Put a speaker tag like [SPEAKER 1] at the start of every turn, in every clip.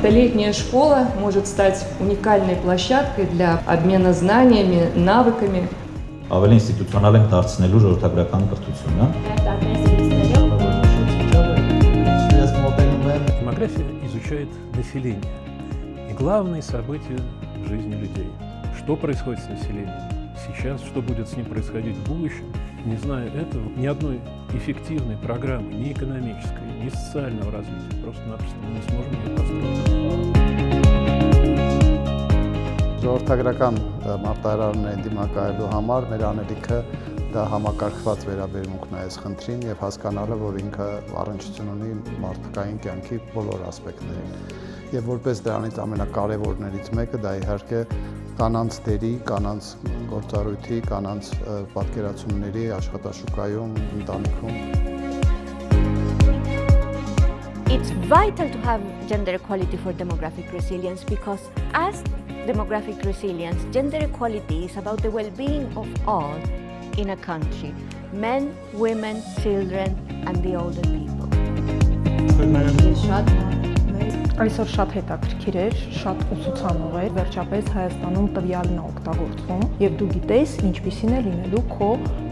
[SPEAKER 1] Пятилетняя школа может стать уникальной площадкой для обмена знаниями, навыками.
[SPEAKER 2] Ավելի ինստիտուցիոնալ ենք դարձնելու ժողովրդագրական կրթությունը։
[SPEAKER 3] Демография изучает население и главные события в жизни людей. Что происходит с населением сейчас, что будет с ним происходить в будущем, не зная этого, ни одной эффективной программы, ни экономической, ни социального развития, просто-напросто мы не сможем ее построить.
[SPEAKER 4] Ժողովրդագրական մարտահրավերներին դիմակայելու համար մեր անելիքը դա համակարգված վերաբերմունքն է այս խնդրին եւ հասկանալը, որ ինքը առնչություն ունի մարդկային կյանքի բոլոր ասպեկտներին։ Եվ որպես դրանից ամենակարևորներից մեկը դա իհարկե կանանց դերի, կանանց գործառույթի, կանանց պատկերացումների աշխատաշուկայում, ընտանիքում։
[SPEAKER 5] It's vital to have gender equality for demographic resilience because as demographic resilience, gender equality is about the well-being of all in a country, men, women, children and the older people.
[SPEAKER 6] Այսօր շատ հետաքրքիր էր, շատ ուսուցանող էր, վերջապես Հայաստանում տվյալն է օգտագործվում եւ դու գիտես ինչպիսին է լինելու քո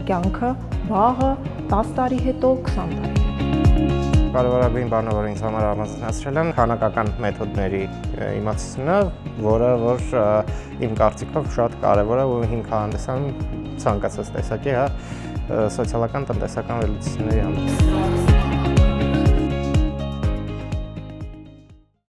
[SPEAKER 6] կյանքը վաղը 10 տարի հետո, 20 տարի հետո։
[SPEAKER 7] Կարևորագույն բանը, որ ինձ համար առանձնացրել են քանակական մեթոդների իմացությունը, որը որ իմ կարծիքով շատ կարևոր է ու հիմք հանդիսանում ցանկացած տեսակի սոցիալական տնտեսական վերլուծությունների համար։